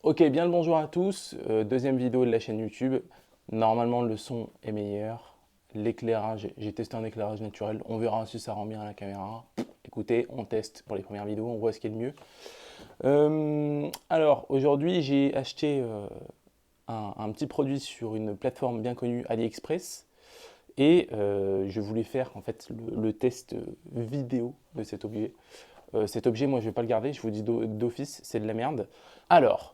Ok, bien le bonjour à tous. Deuxième vidéo de la chaîne YouTube. Normalement, le son est meilleur. L'éclairage, j'ai testé un éclairage naturel. On verra si ça rend bien à la caméra. Écoutez, on teste pour les premières vidéos, on voit ce qui est le mieux. Alors, aujourd'hui, j'ai acheté un petit produit sur une plateforme bien connue, AliExpress. Et je voulais faire en fait le test vidéo de cet objet. Cet objet, moi, je vais pas le garder. Je vous dis d'office, c'est de la merde. Alors,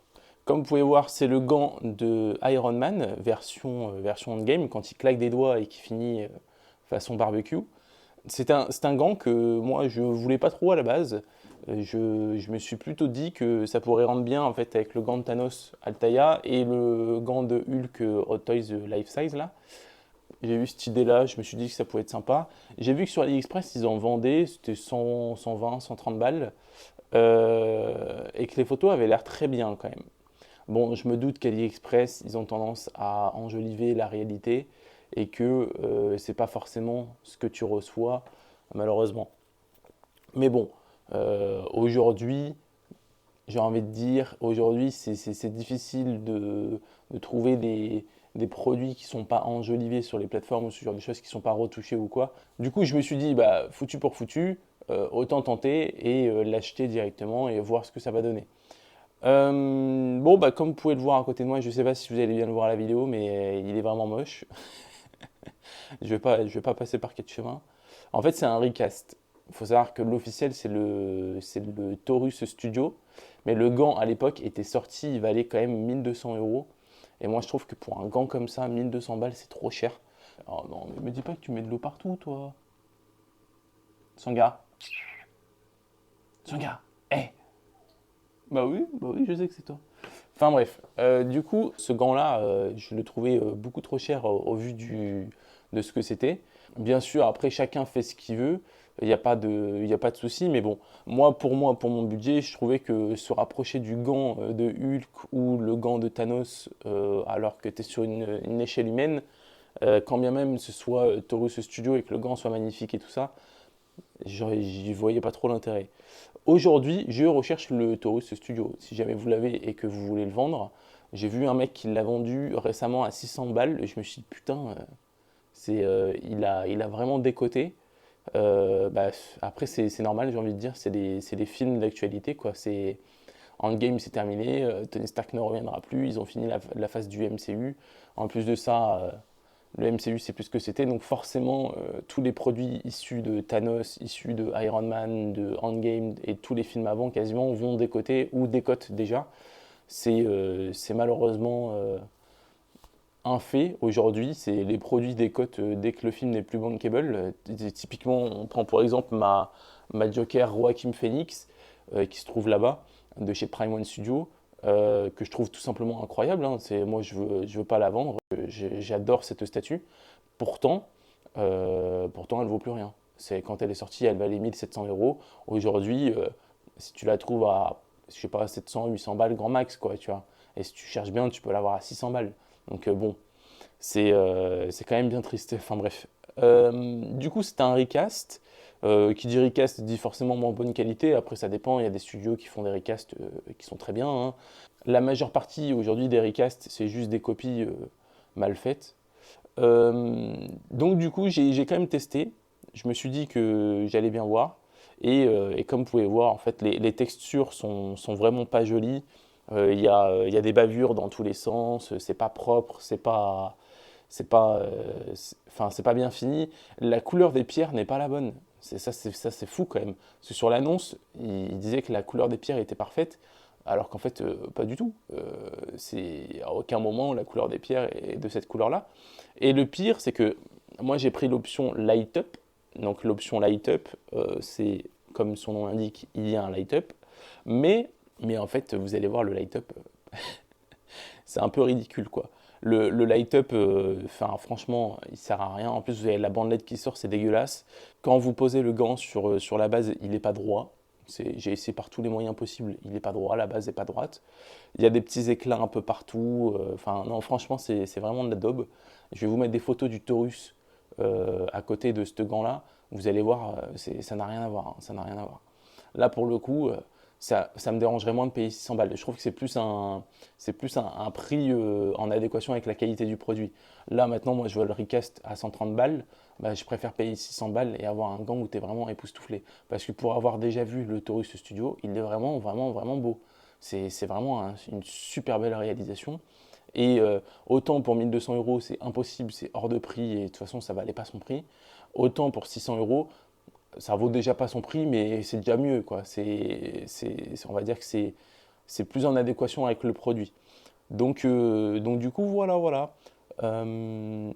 comme vous pouvez voir, c'est le gant de Iron Man, version endgame, quand il claque des doigts et qui finit façon barbecue. C'est un gant que moi, je voulais pas trop à la base. Je me suis plutôt dit que ça pourrait rendre bien en fait avec le gant de Thanos Altaïa et le gant de Hulk Hot Toys Life Size là. J'ai eu cette idée-là, je me suis dit que ça pouvait être sympa. J'ai vu que sur AliExpress, ils en vendaient, c'était 100, 120, 130 balles, et que les photos avaient l'air très bien quand même. Bon, je me doute qu'AliExpress, ils ont tendance à enjoliver la réalité et que c'est pas forcément ce que tu reçois, malheureusement. Mais bon, aujourd'hui, j'ai envie de dire, aujourd'hui, c'est difficile de trouver des produits qui sont pas enjolivés sur les plateformes ou sur des choses qui sont pas retouchées ou quoi. Du coup, je me suis dit, bah, foutu pour foutu, autant tenter et l'acheter directement et voir ce que ça va donner. Bon, bah, comme vous pouvez le voir à côté de moi, je sais pas si vous allez bien le voir à la vidéo, mais il est vraiment moche. Je vais pas passer par quatre chemins. En fait, c'est un recast. Il faut savoir que l'officiel, c'est le Taurus Studio. Mais le gant, à l'époque, était sorti, il valait quand même 1200 euros. Et moi, je trouve que pour un gant comme ça, 1200 balles, c'est trop cher. Oh non, mais me dis pas que tu mets de l'eau partout, toi. Sanga, Sanga, hé. Bah oui, je sais que c'est toi. Enfin bref, du coup, ce gant-là, je le trouvais beaucoup trop cher au vu de ce que c'était. Bien sûr, après, chacun fait ce qu'il veut. Il y a pas de souci, mais bon, moi, pour mon budget, je trouvais que se rapprocher du gant de Hulk ou le gant de Thanos, alors que tu es sur une échelle humaine, quand bien même ce soit Taurus Studio et que le gant soit magnifique et tout ça, j'y voyais pas trop l'intérêt. Aujourd'hui, je recherche le Taurus Studio. Si jamais vous l'avez et que vous voulez le vendre, j'ai vu un mec qui l'a vendu récemment à 600 balles et je me suis dit putain, il a vraiment décoté. Bah, après, c'est normal, j'ai envie de dire, c'est des films d'actualité, quoi. Endgame, c'est terminé, Tony Stark ne reviendra plus, ils ont fini la phase du MCU. En plus de ça, le MCU, c'est plus ce que c'était, donc forcément, tous les produits issus de Thanos, issus de Iron Man, de Endgame et tous les films avant, quasiment, vont décoter ou décotent déjà. C'est malheureusement un fait aujourd'hui, c'est les produits décotent dès que le film n'est plus bankable. Typiquement, on prend pour exemple ma Joker Joaquin Phoenix, qui se trouve là-bas, de chez Prime One Studio, que je trouve tout simplement incroyable, hein. Moi, je veux pas la vendre, j'adore cette statue. Pourtant, elle vaut plus rien. Quand elle est sortie, elle valait 1700 euros. Aujourd'hui, si tu la trouves à, je sais pas, 700, 800 balles grand max, quoi, tu vois. Et si tu cherches bien, tu peux l'avoir à 600 balles. Donc bon, c'est quand même bien triste. Enfin bref. Du coup, c'était un recast. Qui dit recast dit forcément moins bonne qualité. Après, ça dépend. Il y a des studios qui font des recasts qui sont très bien, hein. La majeure partie aujourd'hui des recasts, c'est juste des copies mal faites. Donc du coup, j'ai quand même testé. Je me suis dit que j'allais bien voir. Et comme vous pouvez voir, en fait, les textures sont vraiment pas jolies. Il y a des bavures dans tous les sens. C'est pas propre. C'est pas bien fini. La couleur des pierres n'est pas la bonne. Ça, c'est fou quand même. Parce que sur l'annonce, il disait que la couleur des pierres était parfaite, alors qu'en fait, pas du tout. À aucun moment la couleur des pierres est de cette couleur-là. Et le pire, c'est que moi, j'ai pris l'option Light Up. Donc l'option Light Up, c'est comme son nom l'indique, il y a un Light Up. Mais en fait, vous allez voir le Light Up, c'est un peu ridicule, quoi. Le light up, enfin, franchement, il sert à rien. En plus, vous avez la bandelette qui sort, c'est dégueulasse. Quand vous posez le gant sur la base, il n'est pas droit. J'ai essayé par tous les moyens possibles, il n'est pas droit, la base n'est pas droite. Il y a des petits éclats un peu partout. Enfin, non, franchement, c'est vraiment de la daube. Je vais vous mettre des photos du Taurus à côté de ce gant-là. Vous allez voir, ça n'a rien à voir, hein, ça n'a rien à voir. Là, pour le coup, ça me dérangerait moins de payer 600 balles. Je trouve que c'est plus un prix en adéquation avec la qualité du produit. Là, maintenant, moi, je veux le recast à 130 balles. Bah, je préfère payer 600 balles et avoir un gant où tu es vraiment époustouflé. Parce que pour avoir déjà vu le Taurus Studio, il est vraiment, vraiment, vraiment beau. C'est vraiment une super belle réalisation. Et autant pour 1200 euros, c'est impossible, c'est hors de prix et de toute façon, ça valait pas son prix. Autant pour 600 euros, ça vaut déjà pas son prix, mais c'est déjà mieux, quoi. On va dire que c'est plus en adéquation avec le produit. Donc du coup, voilà, voilà. Euh,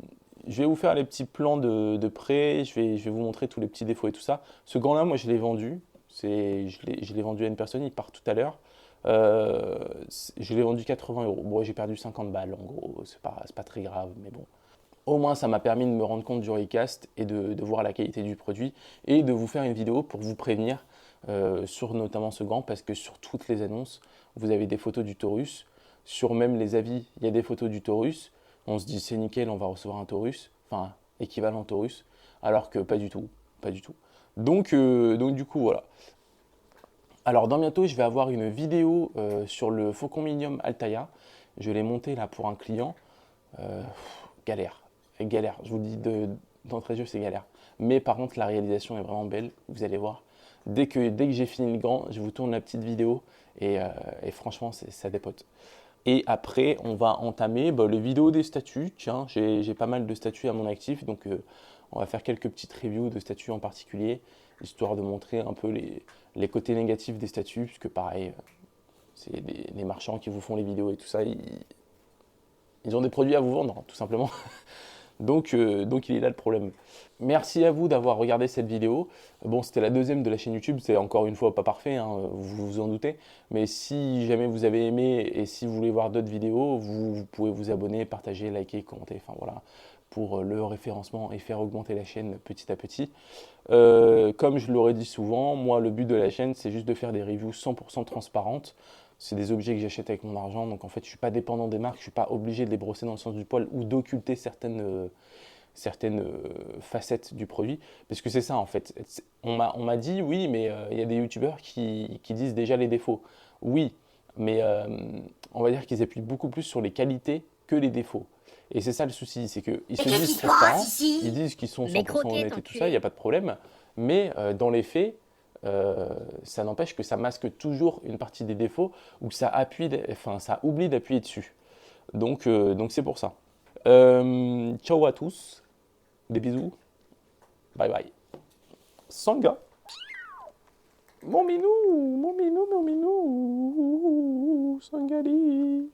je vais vous faire les petits plans de prêt, je vais vous montrer tous les petits défauts et tout ça. Ce gant-là, moi, je l'ai vendu. Je l'ai vendu à une personne, il part tout à l'heure. Je l'ai vendu 80 euros. Bon, j'ai perdu 50 balles, en gros, c'est pas très grave, mais bon. Au moins, ça m'a permis de me rendre compte du recast et de voir la qualité du produit et de vous faire une vidéo pour vous prévenir sur notamment ce gant parce que sur toutes les annonces, vous avez des photos du Taurus. Sur même les avis, il y a des photos du Taurus. On se dit c'est nickel, on va recevoir un Taurus, enfin équivalent Taurus, alors que pas du tout, pas du tout. Donc du coup voilà. Alors dans bientôt, je vais avoir une vidéo sur le Faucon Minium Altaïa. Je l'ai monté là pour un client. Galère, galère. Je vous le dis d'entrée de jeu, c'est galère. Mais par contre, la réalisation est vraiment belle. Vous allez voir. Dès que j'ai fini le grand, je vous tourne la petite vidéo et franchement, ça dépote. Et après, on va entamer les vidéos des statuts. Tiens, j'ai pas mal de statuts à mon actif, donc on va faire quelques petites reviews de statuts en particulier, histoire de montrer un peu les côtés négatifs des statuts, puisque pareil, c'est les marchands qui vous font les vidéos et tout ça, ils ont des produits à vous vendre, tout simplement. Donc il est là le problème. Merci à vous d'avoir regardé cette vidéo. Bon, c'était la deuxième de la chaîne YouTube, c'est encore une fois pas parfait, hein, vous vous en doutez. Mais si jamais vous avez aimé et si vous voulez voir d'autres vidéos, vous pouvez vous abonner, partager, liker, commenter, enfin voilà, pour le référencement et faire augmenter la chaîne petit à petit. Comme je l'aurais dit souvent, moi le but de la chaîne c'est juste de faire des reviews 100% transparentes. C'est des objets que j'achète avec mon argent, donc en fait je ne suis pas dépendant des marques, je ne suis pas obligé de les brosser dans le sens du poil ou d'occulter certaines facettes du produit. Parce que c'est ça en fait. On m'a dit oui, mais il y a des youtubeurs qui disent déjà les défauts. Oui, mais on va dire qu'ils appuient beaucoup plus sur les qualités que les défauts. Et c'est ça le souci, c'est qu'ils se disent transparents, ils disent qu'ils sont Les 100% croquettes, honnêtes et tout ça, il n'y enculé. a pas de problème. Mais dans les faits, ça n'empêche que ça masque toujours une partie des défauts ou que ça oublie d'appuyer dessus. Donc c'est pour ça. Ciao à tous, des bisous, bye bye. Sanga, mon minou, mon minou, mon minou, Sangali.